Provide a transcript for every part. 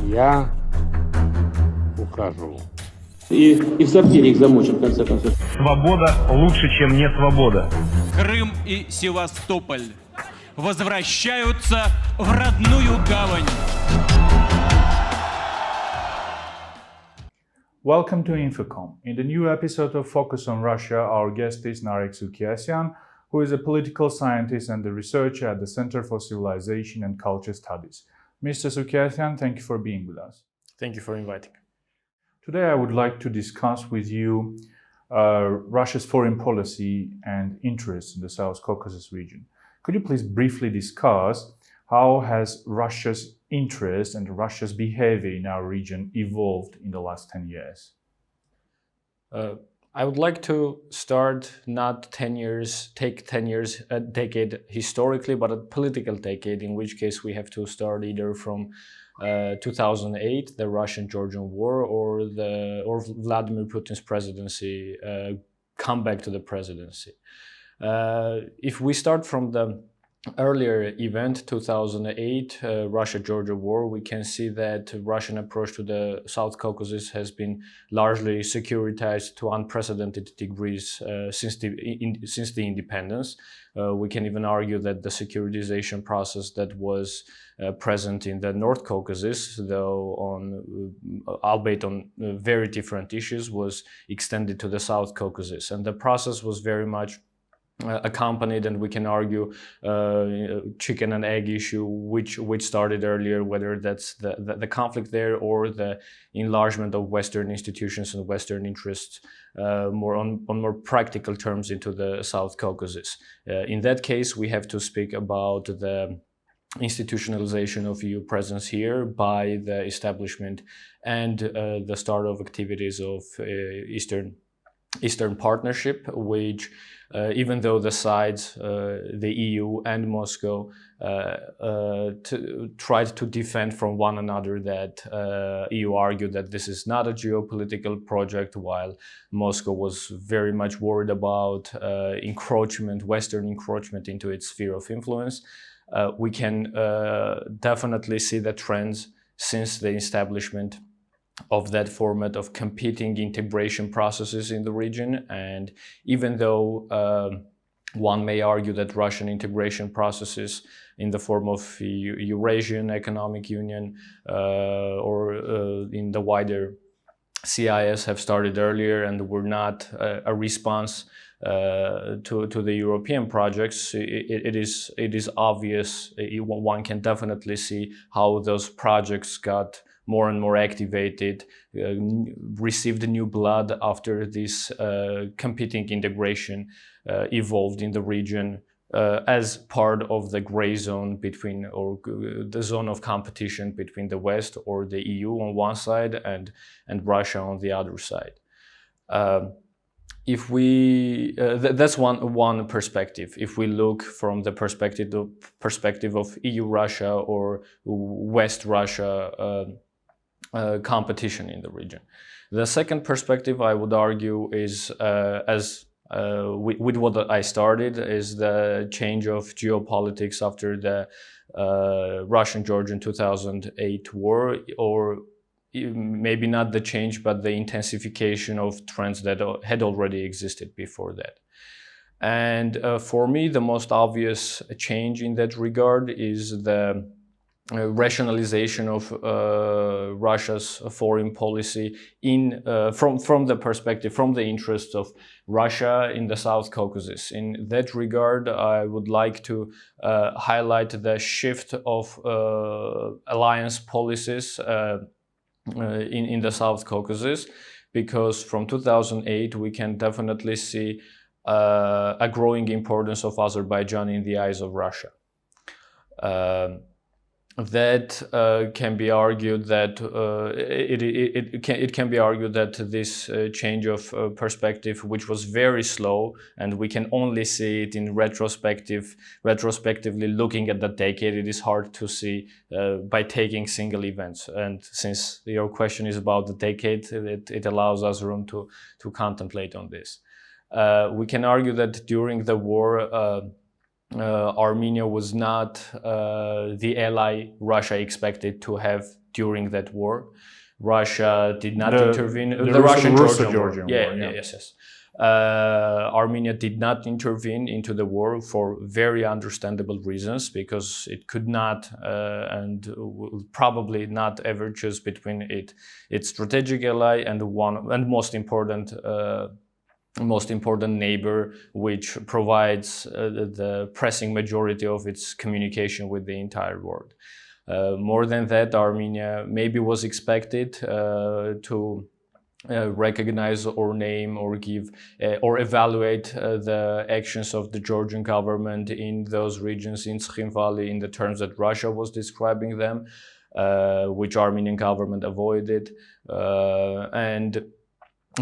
Я ухожу. И в сортире их замочат, в конце концов. Свобода лучше, чем не свобода. Крым и Севастополь возвращаются в родную гавань. Welcome to Infocom. In the new episode of Focus on Russia, our guest is Narek Sukiasyan, who is a political scientist and a researcher at the Center for Civilization and Culture Studies. Mr. Sukiasyan, thank you for being with us. Thank you for inviting. Today I would like to discuss with you Russia's foreign policy and interests in the South Caucasus region. Could you please briefly discuss how has Russia's interest and Russia's behavior in our region evolved in the last 10 years? I would like to start not 10 years, take 10 years, a decade historically, but a political decade, in which case we have to start either from 2008, the Russian-Georgian war, or Vladimir Putin's presidency, comeback to the presidency. If we start from the earlier event, 2008, Russia-Georgia war, we can see that Russian approach to the South Caucasus has been largely securitized to unprecedented degrees since the independence. We can even argue that the securitization process that was present in the North Caucasus, though albeit on very different issues, was extended to the South Caucasus. And the process was very much accompanied, and we can argue chicken and egg issue, which started earlier, whether that's the conflict there or the enlargement of Western institutions and Western interests more on more practical terms into the South Caucasus. In that case, we have to speak about the institutionalization of EU presence here by the establishment and the start of activities of Eastern Partnership, which even though the sides, the EU and Moscow, tried to defend from one another, that EU argued that this is not a geopolitical project, while Moscow was very much worried about encroachment, Western encroachment into its sphere of influence. We can definitely see the trends since the establishment of that format of competing integration processes in the region. And even though one may argue that Russian integration processes in the form of Eurasian Economic Union or in the wider CIS have started earlier and were not a response to the European projects, it is obvious, one can definitely see how those projects got more and more activated, received new blood after this competing integration evolved in the region as part of the gray zone between, or the zone of competition between the West or the EU on one side and Russia on the other side. If we that's one perspective. If we look from the perspective of EU-Russia or West-Russia competition in the region. The second perspective, I would argue, is with what I started, is the change of geopolitics after the Russian-Georgian 2008 war, or maybe not the change, but the intensification of trends that had already existed before that. And for me, the most obvious change in that regard is the rationalization of Russia's foreign policy from the perspective, from the interests of Russia in the South Caucasus. In that regard, I would like to highlight the shift of alliance policies in the South Caucasus, because from 2008 we can definitely see a growing importance of Azerbaijan in the eyes of Russia. That can be argued that it can be argued that this change of perspective, which was very slow, and we can only see it in retrospectively looking at the decade, it is hard to see by taking single events. And since your question is about the decade, it allows us room to contemplate on this. We can argue that during the war, Armenia was not the ally Russia expected to have during that war. Russia did not intervene. The Russian-Georgian war. War. Yes. Armenia did not intervene into the war for very understandable reasons, because it could not and will probably not ever choose between its strategic ally and most important neighbor, which provides the pressing majority of its communication with the entire world. More than that, Armenia maybe was expected to recognize or name or give or evaluate the actions of the Georgian government in those regions in Skhin Valley in the terms that Russia was describing them, which Armenian government avoided.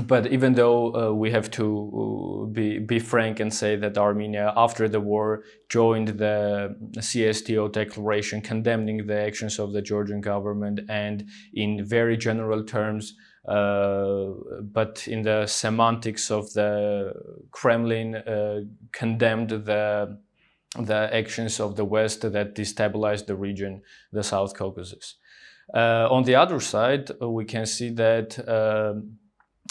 But even though we have to be frank and say that Armenia, after the war, joined the CSTO declaration condemning the actions of the Georgian government, and in very general terms, but in the semantics of the Kremlin, condemned the actions of the West that destabilized the region, the South Caucasus. On the other side, we can see that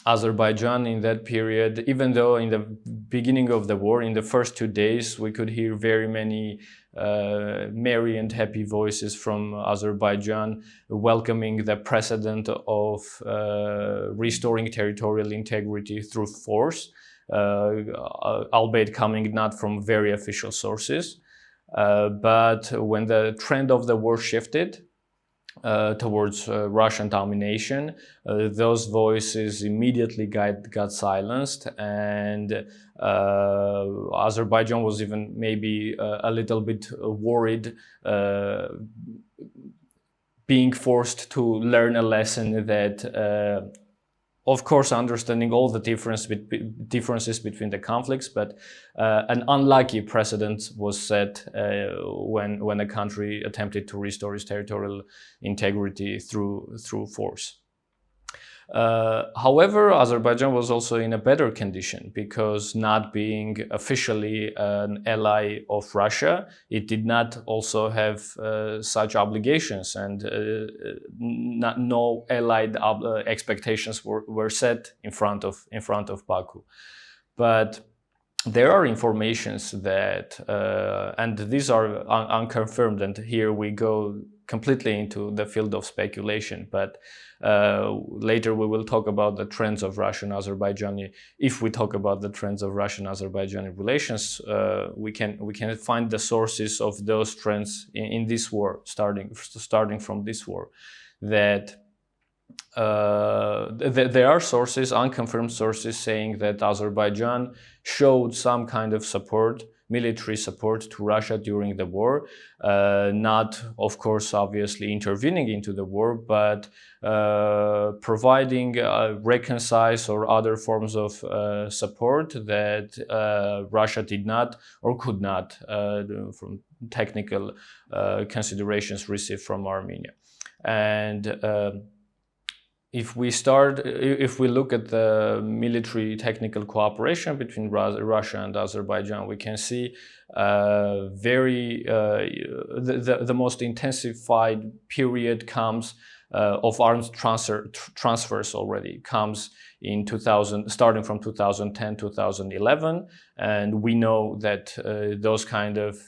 Azerbaijan in that period, even though in the beginning of the war, in the first 2 days, we could hear very many merry and happy voices from Azerbaijan welcoming the precedent of restoring territorial integrity through force, albeit coming not from very official sources. But when the trend of the war shifted towards Russian domination, those voices immediately got silenced, and Azerbaijan was even maybe a little bit worried, being forced to learn a lesson that of course, understanding all the differences between the conflicts, but an unlucky precedent was set when a country attempted to restore its territorial integrity through force. However, Azerbaijan was also in a better condition, because not being officially an ally of Russia, it did not also have such obligations, and no allied expectations were set in front of Baku. But there are informations that, and these are unconfirmed, and here we go completely into the field of speculation, but later we will talk about the trends of Russian-Azerbaijani. If we talk about the trends of Russian-Azerbaijani relations, we can find the sources of those trends in this war, starting from this war, that there are sources, unconfirmed sources, saying that Azerbaijan showed some kind of support, military support to Russia during the war, not, of course, obviously intervening into the war, but providing reconciliation or other forms of support that Russia did not or could not, from technical considerations, receive from Armenia. And if we look at the military technical cooperation between Russia and Azerbaijan, we can see the most intensified period comes of arms transfers already comes in starting from 2010, 2011, and we know that those kind of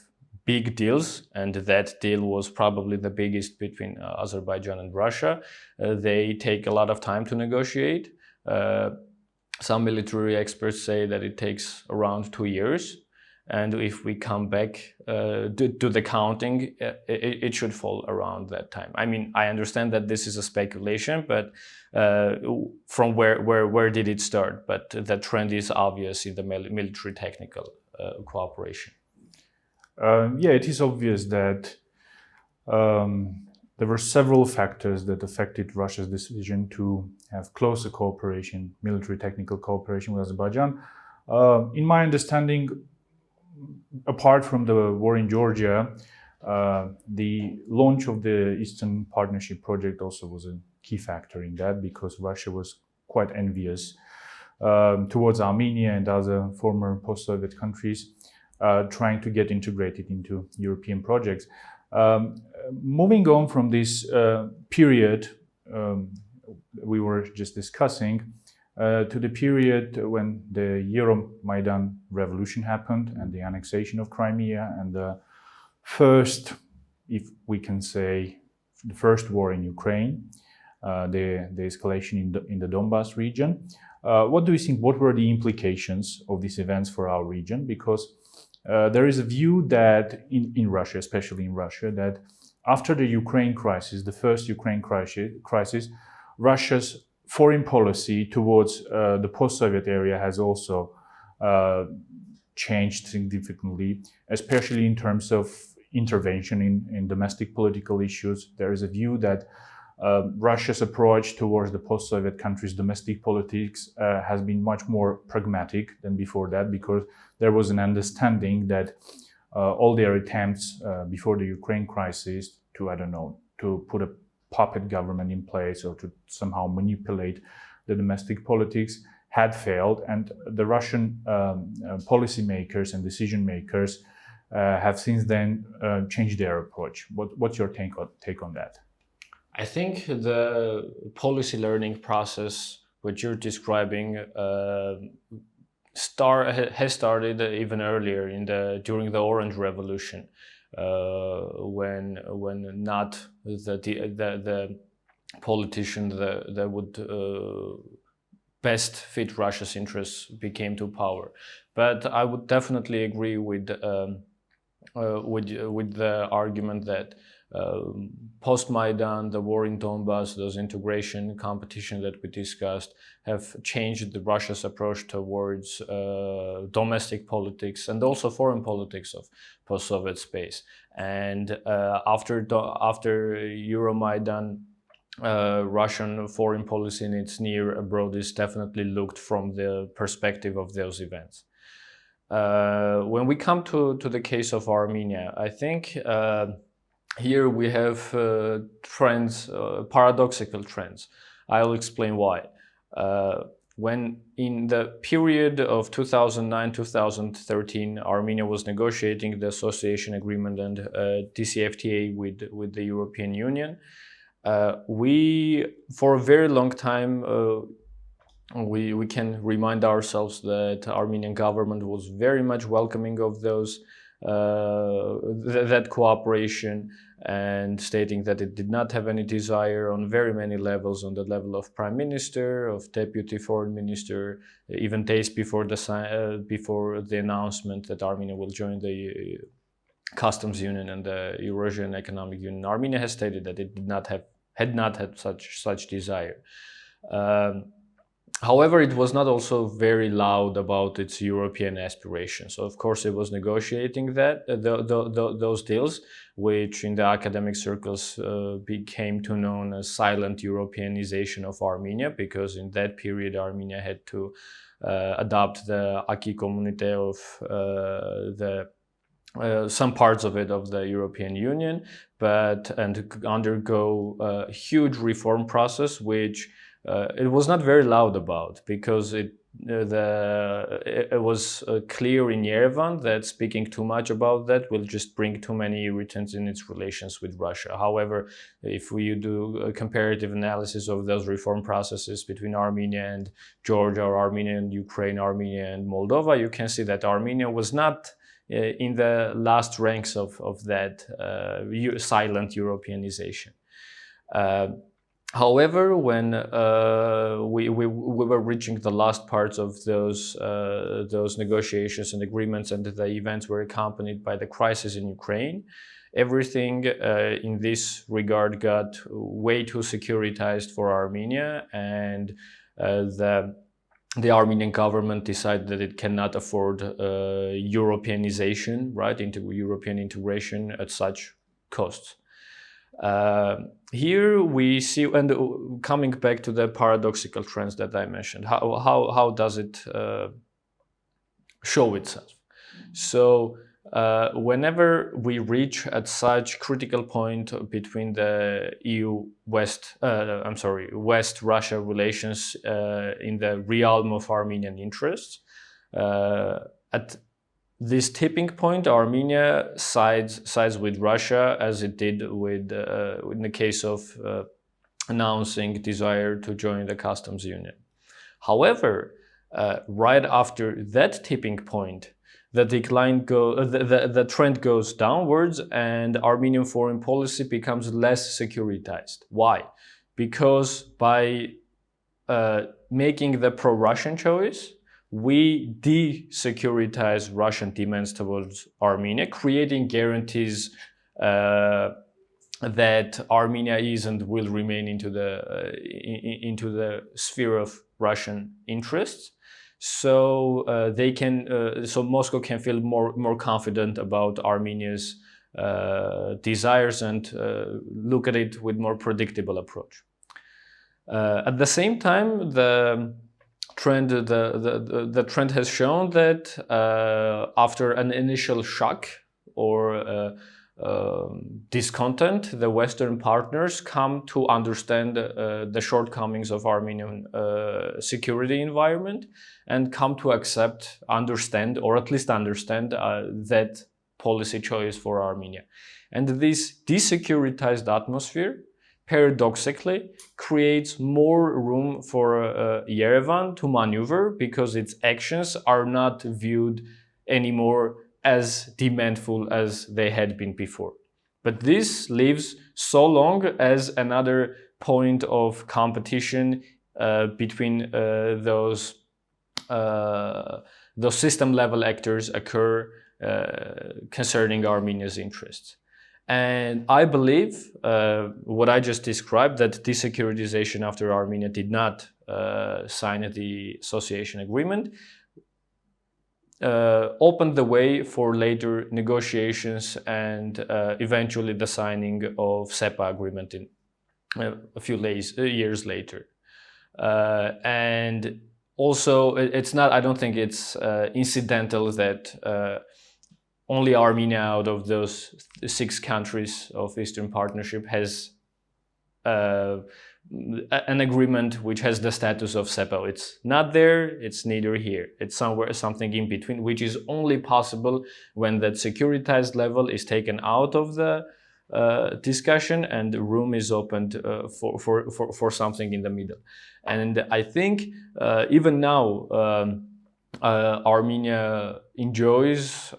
big deals, and that deal was probably the biggest between Azerbaijan and Russia. They take a lot of time to negotiate. Some military experts say that it takes around 2 years. And if we come back to the counting, it should fall around that time. I mean, I understand that this is a speculation, but from where did it start? But the trend is obvious in the military technical cooperation. It is obvious that there were several factors that affected Russia's decision to have closer cooperation, military technical cooperation with Azerbaijan. In my understanding, apart from the war in Georgia, the launch of the Eastern Partnership project also was a key factor in that, because Russia was quite envious towards Armenia and other former post-Soviet countries trying to get integrated into European projects. Moving on from this period we were just discussing to the period when the Euromaidan revolution happened and the annexation of Crimea and the first, if we can say, the first war in Ukraine, the escalation in the Donbas region. What do you think, what were the implications of these events for our region? Because there is a view that in Russia, especially in Russia, that after the Ukraine crisis, the first Ukraine crisis, Russia's foreign policy towards the post-Soviet area has also changed significantly, especially in terms of intervention in domestic political issues. There is a view that Russia's approach towards the post-Soviet countries' domestic politics has been much more pragmatic than before that, because there was an understanding that all their attempts before the Ukraine crisis to put a puppet government in place or to somehow manipulate the domestic politics had failed, and the Russian policymakers and decision makers have since then changed their approach. What's your take on that? I think the policy learning process, which you're describing, has started even earlier during the Orange Revolution, when not the politician that would best fit Russia's interests became to power. But I would definitely agree with the argument that post-Maidan, the war in Donbas, those integration competition that we discussed have changed Russia's approach towards domestic politics and also foreign politics of post-Soviet space. And after Euromaidan, Russian foreign policy in its near abroad is definitely looked from the perspective of those events. When we come to the case of Armenia, I think here we have trends, paradoxical trends. I'll explain why. When in the period of 2009-2013, Armenia was negotiating the association agreement and DCFTA with the European Union, we, for a very long time, we can remind ourselves that the Armenian government was very much welcoming of those that cooperation, and stating that it did not have any desire on very many levels, on the level of prime minister, of deputy foreign minister, even days before the announcement that Armenia will join the customs union and the Eurasian Economic Union. Armenia has stated that it had not had such desire. However, it was not also very loud about its European aspirations. So, of course, it was negotiating those deals, which in the academic circles became to known as silent Europeanization of Armenia, because in that period Armenia had to adopt the acquis communautaire of some parts of it of the European Union, and undergo a huge reform process, which it was not very loud about, because it was clear in Yerevan that speaking too much about that will just bring too many irritants in its relations with Russia. However, if we do a comparative analysis of those reform processes between Armenia and Georgia, or Armenia and Ukraine, Armenia and Moldova, you can see that Armenia was not in the last ranks of that silent Europeanization. However, when we were reaching the last parts of those negotiations and agreements, and the events were accompanied by the crisis in Ukraine, everything in this regard got way too securitized for Armenia, and the Armenian government decided that it cannot afford Europeanization, right, into European integration at such costs. Here we see, and coming back to the paradoxical trends that I mentioned, how does it show itself? So whenever we reach at such critical point between the West-Russia relations in the realm of Armenian interests, at this tipping point, Armenia sides with Russia, as it did with in the case of announcing desire to join the customs union. However, right after that tipping point, the trend goes downwards, and Armenian foreign policy becomes less securitized. Why? Because by making the pro-Russian choice, we de-securitize Russian demands towards Armenia, creating guarantees that Armenia is and will remain into the sphere of Russian interests. So so Moscow can feel more confident about Armenia's desires and look at it with more predictable approach. At the same time, the trend has shown that after an initial shock or discontent, the Western partners come to understand the shortcomings of Armenian security environment and come to understand that policy choice for Armenia. And this desecuritized atmosphere paradoxically creates more room for Yerevan to maneuver, because its actions are not viewed anymore as demandful as they had been before. But this leaves so long as another point of competition between those system-level actors occur concerning Armenia's interests. And I believe what I just described, that desecuritization after Armenia did not sign the association agreement, opened the way for later negotiations and eventually the signing of SEPA agreement in a few years later. And also, I don't think it's incidental that only Armenia out of those 6 countries of Eastern Partnership has an agreement which has the status of SEPA. It's not there, it's neither here. It's something in between, which is only possible when that securitized level is taken out of the discussion and the room is opened for something in the middle. And I think even now, Armenia enjoys,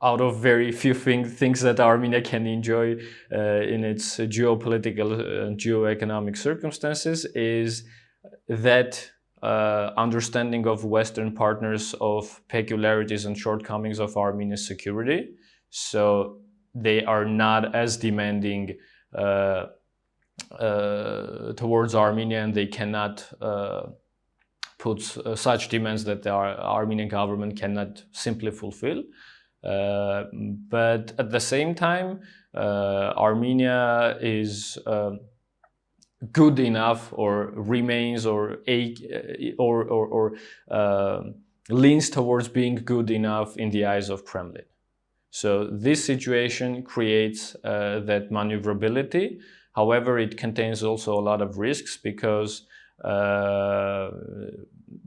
out of very few things that Armenia can enjoy in its geopolitical and geoeconomic circumstances, is that understanding of Western partners of peculiarities and shortcomings of Armenia's security. So they are not as demanding towards Armenia, and they cannot put such demands that the Armenian government cannot simply fulfill. But at the same time, Armenia is good enough, or remains, or leans towards being good enough in the eyes of Kremlin. So this situation creates that maneuverability. However, it contains also a lot of risks, because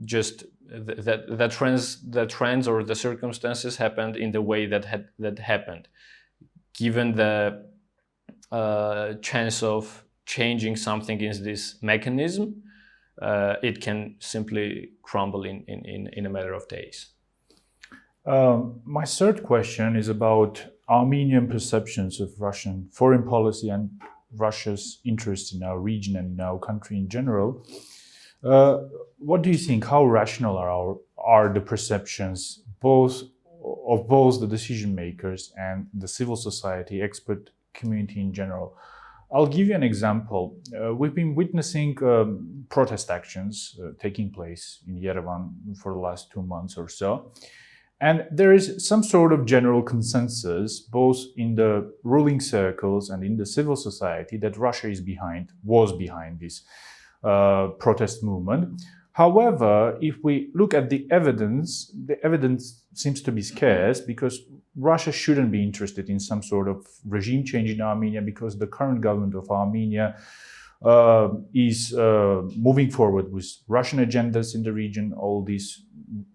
just the trends or the circumstances happened in the way that happened. Given the chance of changing something in this mechanism, it can simply crumble in a matter of days. My third question is about Armenian perceptions of Russian foreign policy and Russia's interest in our region and in our country in general. What do you think? How rational are the perceptions both the decision makers and the civil society, expert community in general? I'll give you an example. We've been witnessing protest actions taking place in Yerevan for the last 2 months or so. And there is some sort of general consensus, both in the ruling circles and in the civil society, that Russia was behind this protest movement. However, if we look at the evidence seems to be scarce, because Russia shouldn't be interested in some sort of regime change in Armenia, because the current government of Armenia is moving forward with Russian agendas in the region, all these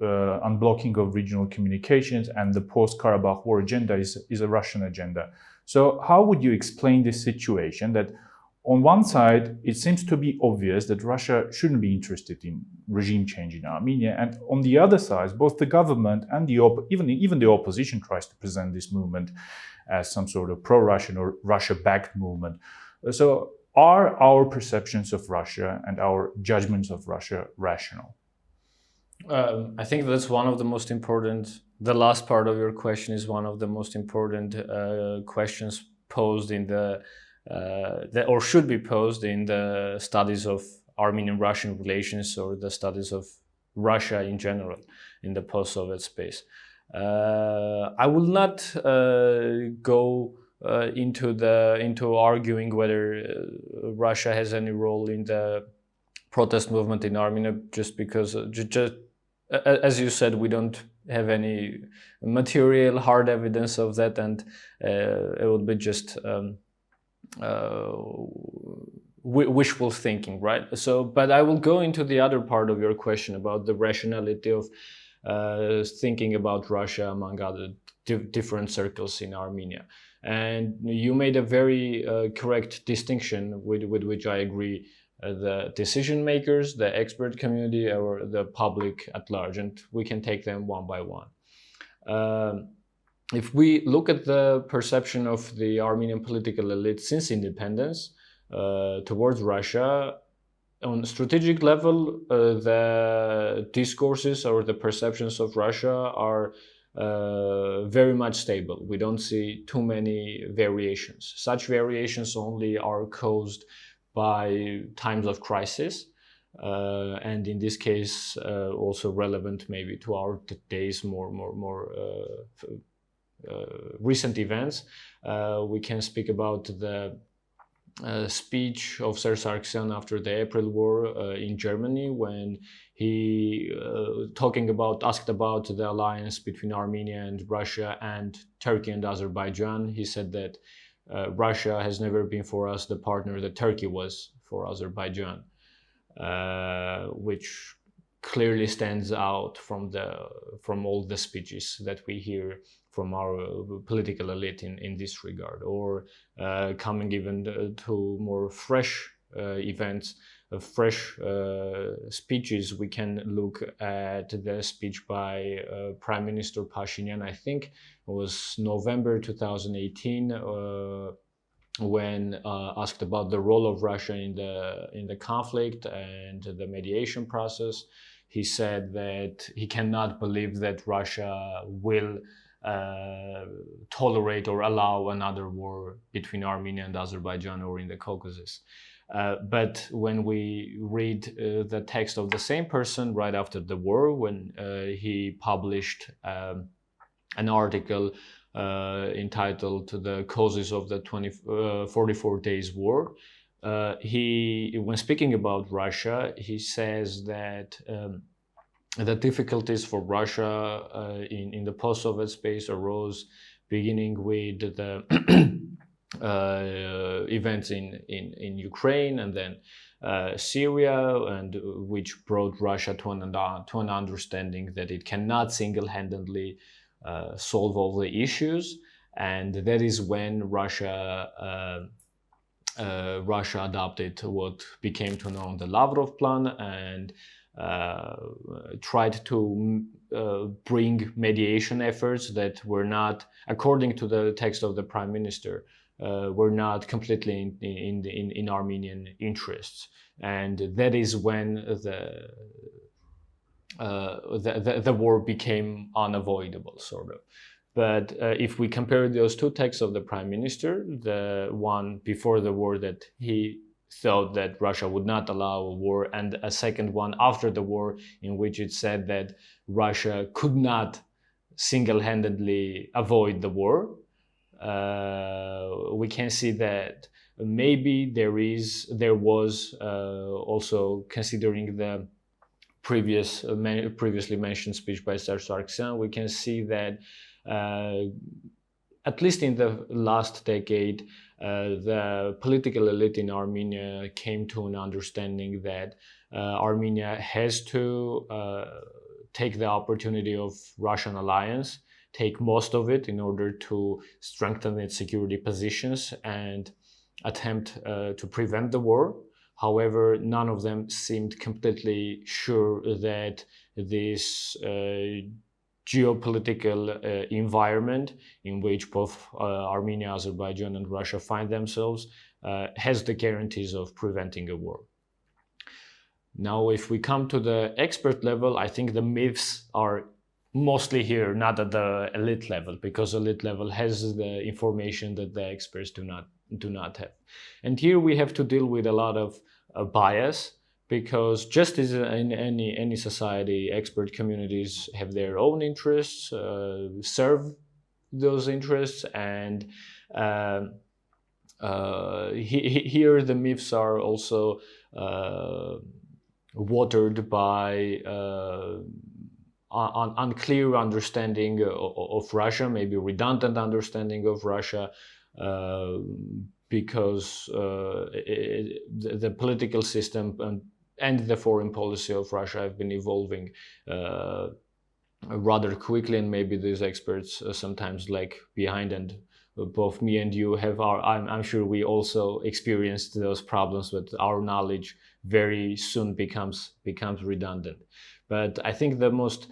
unblocking of regional communications, and the post-Karabakh war agenda is a Russian agenda. So how would you explain this situation that on one side, it seems to be obvious that Russia shouldn't be interested in regime change in Armenia, and on the other side, both the government and even the opposition tries to present this movement as some sort of pro-Russian or Russia-backed movement. So are our perceptions of Russia and our judgments of Russia rational? I think that's one of the most important. The last part of your question is one of the most important questions posed in or should be posed in the studies of Armenian-Russian relations or the studies of Russia in general in the post-Soviet space. I will not go into arguing whether Russia has any role in the protest movement in Armenia, just because, as you said, we don't have any material, hard evidence of that, and it would be just wishful thinking, right? So, but I will go into the other part of your question about the rationality of thinking about Russia among other different circles in Armenia. And you made a very correct distinction with which I agree. The decision makers, the expert community, or the public at large, and we can take them one by one. If we look at the perception of the Armenian political elite since independence towards Russia, on strategic level, the discourses or the perceptions of Russia are very much stable. We don't see too many variations. Such variations only are caused by times of crisis, and in this case also relevant maybe to our days more recent events. We can speak about the speech of Sir Sargsyan after the April War in Germany, when he asked about the alliance between Armenia and Russia and Turkey and Azerbaijan. He said that Russia has never been for us the partner that Turkey was for Azerbaijan, which clearly stands out from all the speeches that we hear from our political elite in this regard. Or coming even to more fresh events, fresh speeches, we can look at the speech by Prime Minister Pashinyan, I think it was November 2018, when asked about the role of Russia in the conflict and the mediation process. He said that he cannot believe that Russia will tolerate or allow another war between Armenia and Azerbaijan or in the Caucasus. But when we read the text of the same person right after the war, when he published an article entitled "The Causes of the 44 Days War," when speaking about Russia, he says that the difficulties for Russia in the post-Soviet space arose beginning with the events in Ukraine and then Syria, and which brought Russia to an understanding that it cannot single-handedly solve all the issues, and that is when Russia adopted what became to know the Lavrov Plan and tried to bring mediation efforts that were not, according to the text of the Prime Minister, were not completely in Armenian interests, and that is when the war became unavoidable, sort of. But if we compare those two texts of the Prime Minister, the one before the war that he thought that Russia would not allow a war, and a second one after the war in which it said that Russia could not single-handedly avoid the war, we can see that maybe there was also, considering the previously mentioned speech by Sir Sargsyan, we can see that at least in the last decade, the political elite in Armenia came to an understanding that Armenia has to take the opportunity of Russian alliance, take most of it in order to strengthen its security positions and attempt to prevent the war. However, none of them seemed completely sure that this geopolitical environment in which both Armenia, Azerbaijan, and Russia find themselves has the guarantees of preventing a war. Now, if we come to the expert level, I think the myths are mostly here, not at the elite level, because elite level has the information that the experts do not have. And here we have to deal with a lot of bias, because just as in any society, expert communities have their own interests, serve those interests, and here the myths are also watered by unclear understanding of Russia, maybe redundant understanding of Russia, because the political system and the foreign policy of Russia have been evolving rather quickly, and maybe these experts sometimes lag behind. And both me and you have I'm sure we also experienced those problems, but our knowledge very soon becomes redundant. But I think the most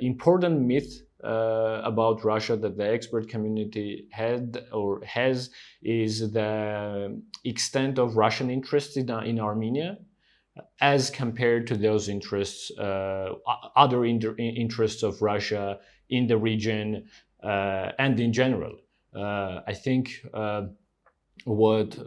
important myth about Russia that the expert community had or has is the extent of Russian interest in Armenia as compared to those interests, other interests of Russia in the region and in general. I think what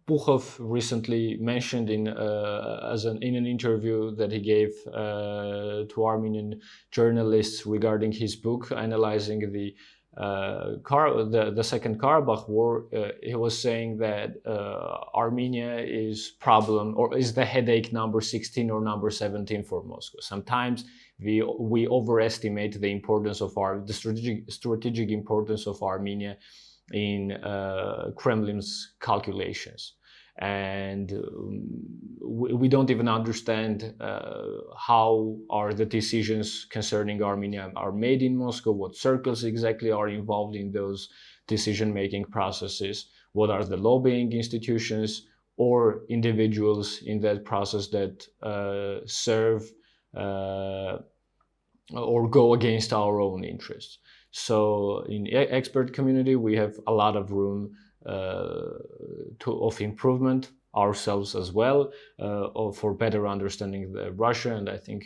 Pukhov recently mentioned in an interview that he gave to Armenian journalists regarding his book analyzing the Second Karabakh War, he was saying that Armenia is the headache number 16 or number 17 for Moscow. Sometimes we overestimate the importance of the strategic importance of Armenia in Kremlin's calculations, and we don't even understand how are the decisions concerning Armenia are made in Moscow, what circles exactly are involved in those decision-making processes, what are the lobbying institutions or individuals in that process that serve or go against our own interests. So in expert community, we have a lot of room of improvement ourselves as well for better understanding Russia, and I think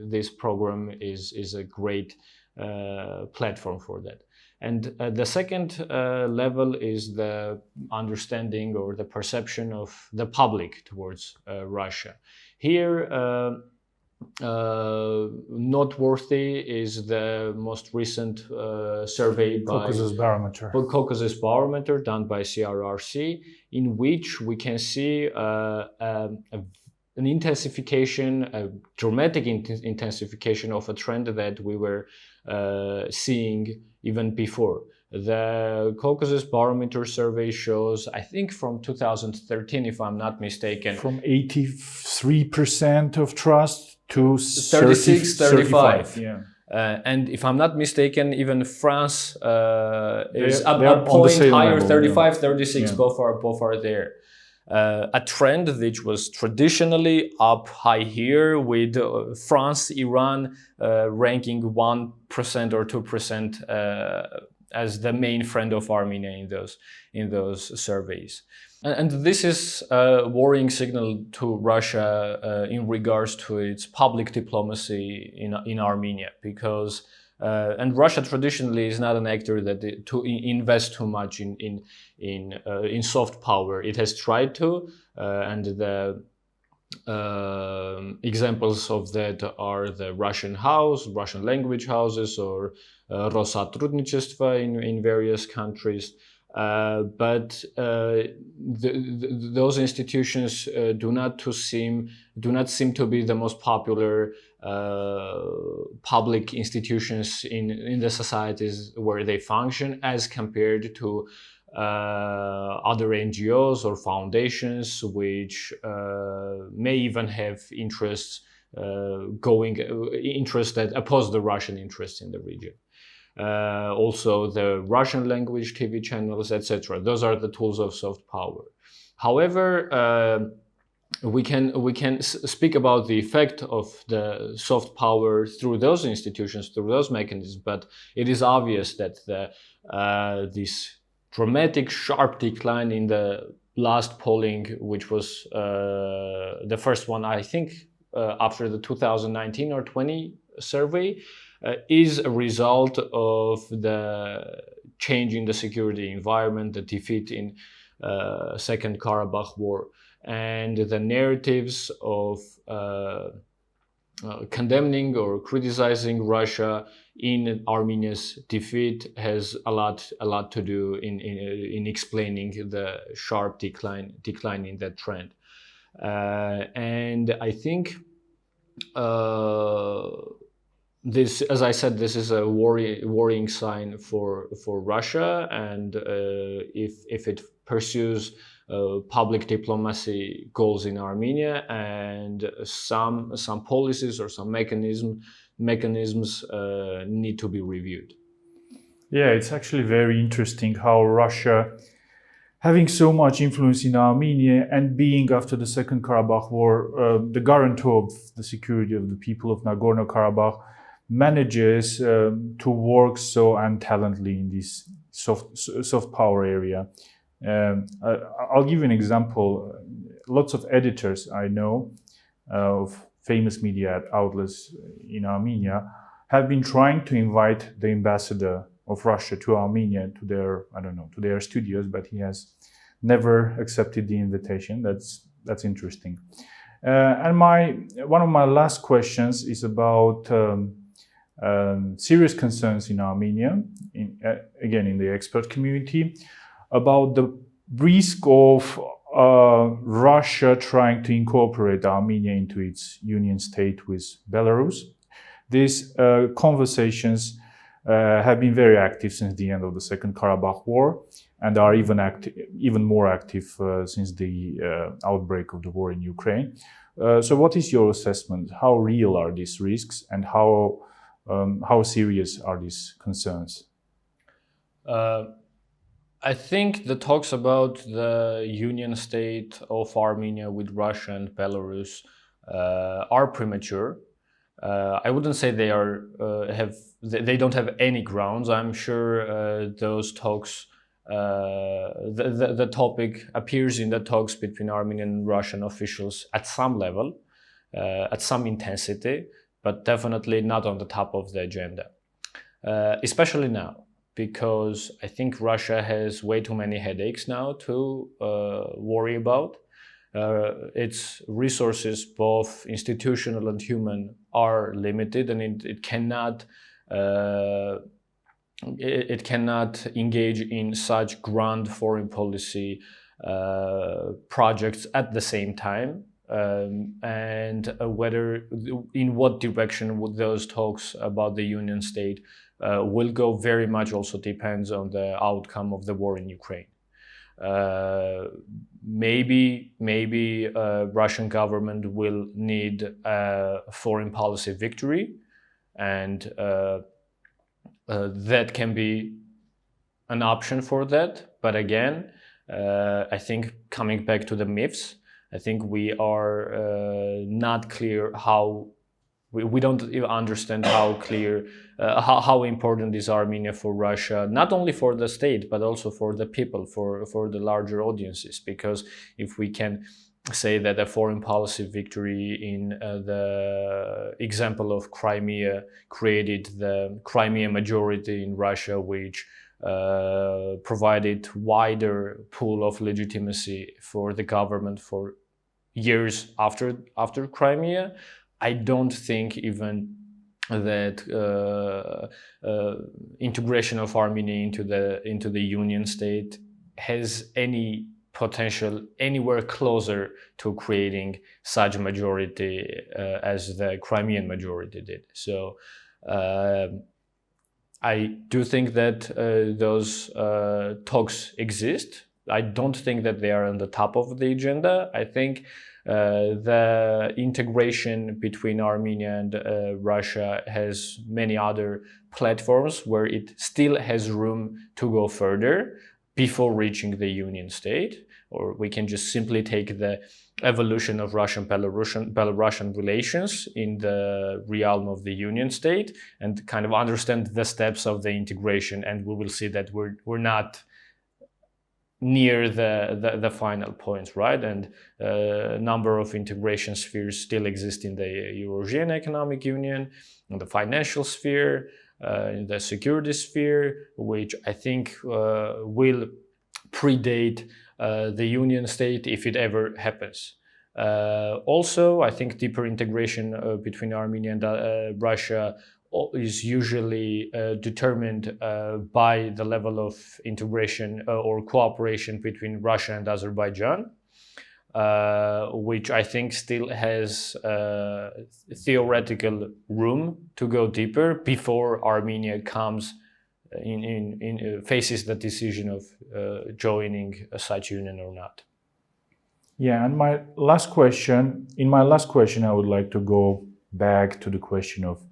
this program is a great platform for that. And the second level is the understanding or the perception of the public towards Russia. Here, noteworthy is the most recent survey by Caucasus Barometer done by CRRC, in which we can see an intensification, a dramatic intensification of a trend that we were seeing even before. The Caucasus Barometer survey shows, I think from 2013, if I'm not mistaken, from 83% of trust to 36, 35. Yeah. And if I'm not mistaken, even France is they're a point higher, level, 35, yeah. 36, Yeah. both are there. A trend which was traditionally up high here, with France, Iran ranking 1% or 2% as the main friend of Armenia in those surveys. And this is a worrying signal to Russia in regards to its public diplomacy in Armenia, because and Russia traditionally is not an actor that to invest too much in soft power. It has tried to, and the examples of that are the Russian House, Russian language houses, or Rosatrudnichestvo in various countries. But those institutions do not seem to be the most popular public institutions in the societies where they function, as compared to other NGOs or foundations which may even have interests interests that oppose the Russian interests in the region. Also the Russian language TV channels, etc. Those are the tools of soft power. However, we can speak about the effect of the soft power through those institutions, through those mechanisms, but it is obvious that this dramatic, sharp decline in the last polling, which was the first one, I think, after the 2019 or 20 survey, is a result of the change in the security environment, the defeat in Second Karabakh War, and the narratives of condemning or criticizing Russia in Armenia's defeat has a lot to do in explaining the sharp decline in that trend. And I think this, as I said, this is a worrying sign for Russia, and if it pursues public diplomacy goals in Armenia, and some policies or some mechanisms need to be reviewed. Yeah, it's actually very interesting how Russia, having so much influence in Armenia and being, after the Second Karabakh War, the guarantor of the security of the people of Nagorno-Karabakh, manages to work so untalently in this soft power area. I'll give you an example. Lots of editors I know of famous media outlets in Armenia have been trying to invite the ambassador of Russia to Armenia to their studios, but he has never accepted the invitation. That's interesting. And one of my last questions is about serious concerns in Armenia, again in the expert community, about the risk of Russia trying to incorporate Armenia into its union state with Belarus. These conversations have been very active since the end of the Second Karabakh War, and are even more active since the outbreak of the war in Ukraine. So what is your assessment? How real are these risks, and how serious are these concerns? I think the talks about the union state of Armenia with Russia and Belarus are premature. I wouldn't say they they don't have any grounds. I'm sure those talks, the topic appears in the talks between Armenian and Russian officials at some level, at some intensity, but definitely not on the top of the agenda, especially now, because I think Russia has way too many headaches now to worry about. Its resources, both institutional and human, are limited, and it cannot engage in such grand foreign policy projects at the same time. And in what direction would those talks about the union state will go very much also depends on the outcome of the war in Ukraine. Maybe Russian government will need a foreign policy victory, and that can be an option for that. But again, I think coming back to the myths, I think we are not clear how. We don't even understand how clear, how important is Armenia for Russia, not only for the state, but also for the people, for the larger audiences. Because if we can say that a foreign policy victory in the example of Crimea created the Crimea majority in Russia, which provided wider pool of legitimacy for the government for years after Crimea, I don't think even that integration of Armenia into the union state has any potential anywhere closer to creating such a majority as the Crimean majority did. So I do think that those talks exist. I don't think that they are on the top of the agenda. I think the integration between Armenia and Russia has many other platforms where it still has room to go further before reaching the Union state. Or we can just simply take the evolution of Russian-Belarusian relations in the realm of the Union state and kind of understand the steps of the integration, and we will see that we're not near the final points, right? And a number of integration spheres still exist in the Eurasian Economic Union, in the financial sphere, in the security sphere, which I think will predate the Union state if it ever happens. Also, I think deeper integration between Armenia and Russia is usually determined by the level of integration or cooperation between Russia and Azerbaijan, which I think still has theoretical room to go deeper before Armenia comes faces the decision of joining such union or not. Yeah, and in my last question, I would like to go back to the question of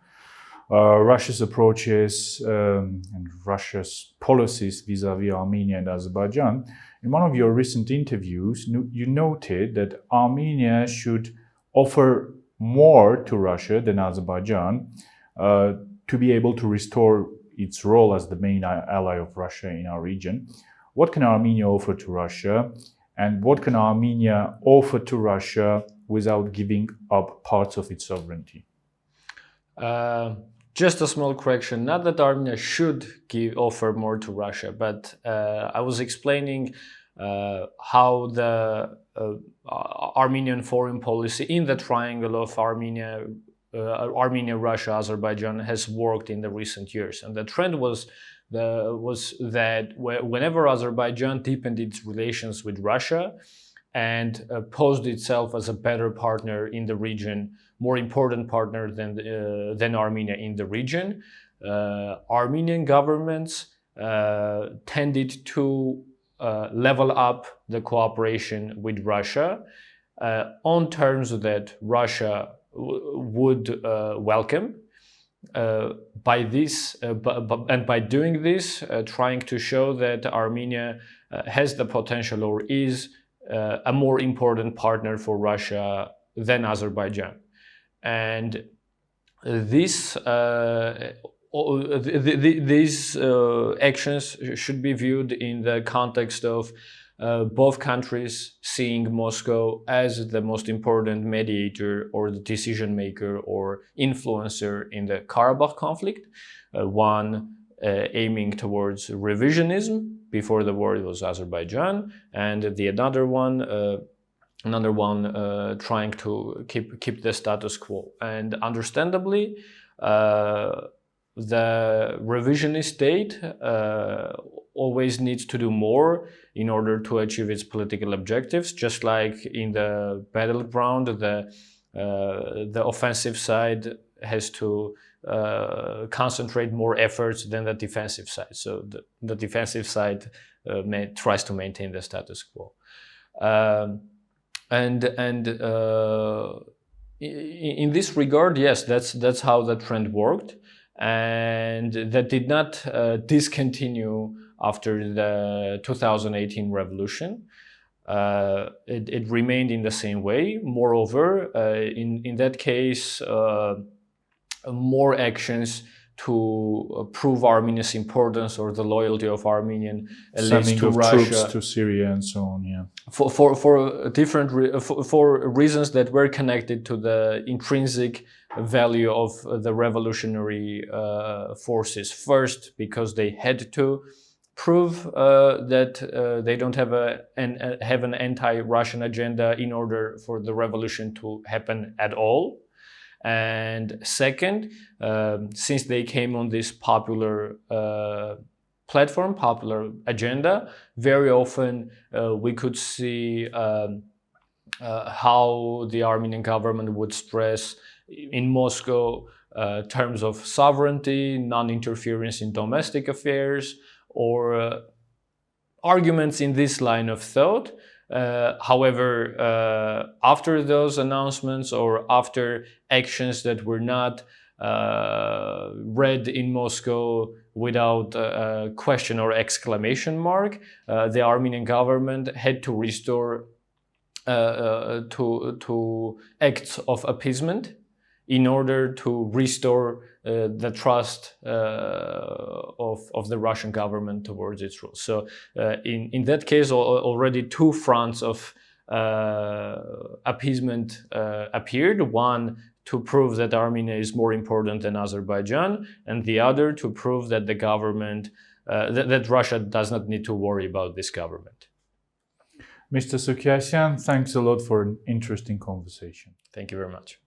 Russia's approaches and Russia's policies vis-à-vis Armenia and Azerbaijan. In one of your recent interviews, you noted that Armenia should offer more to Russia than Azerbaijan to be able to restore its role as the main ally of Russia in our region. What can Armenia offer to Russia, and what can Armenia offer to Russia without giving up parts of its sovereignty? Just a small correction, not that Armenia should offer more to Russia, but I was explaining how the Armenian foreign policy in the triangle of Armenia, Russia, Azerbaijan has worked in the recent years. And the trend was that whenever Azerbaijan deepened its relations with Russia and posed itself as a better partner in the region, more important partner than Armenia in the region, Armenian governments tended to level up the cooperation with Russia on terms that Russia would welcome. By doing this, trying to show that Armenia has the potential or is a more important partner for Russia than Azerbaijan. And these actions should be viewed in the context of both countries seeing Moscow as the most important mediator or the decision maker or influencer in the Karabakh conflict, one aiming towards revisionism. Before the war it was Azerbaijan, and another one trying to keep the status quo. And understandably, the revisionist state always needs to do more in order to achieve its political objectives. Just like in the battleground, the offensive side has to concentrate more efforts than the defensive side. So the defensive side tries to maintain the status quo. In this regard, yes, that's how the trend worked, and that did not discontinue after the 2018 revolution. It remained in the same way. Moreover, in that case, more actions to prove Armenia's importance or the loyalty of Armenian elites to Russia, troops to Syria and so on. Yeah, for different for reasons that were connected to the intrinsic value of the revolutionary forces. First, because they had to prove that they don't have an anti-Russian agenda in order for the revolution to happen at all. And second, since they came on this popular platform, popular agenda, very often we could see how the Armenian government would stress in Moscow terms of sovereignty, non-interference in domestic affairs, or arguments in this line of thought. However, after those announcements or after actions that were not read in Moscow without a question or exclamation mark, the Armenian government had to restore to acts of appeasement in order to restore the trust of the Russian government towards its rules. So in that case, already two fronts of appeasement appeared. One to prove that Armenia is more important than Azerbaijan, and the other to prove that the government, that Russia does not need to worry about this government. Mr. Sukiasyan, thanks a lot for an interesting conversation. Thank you very much.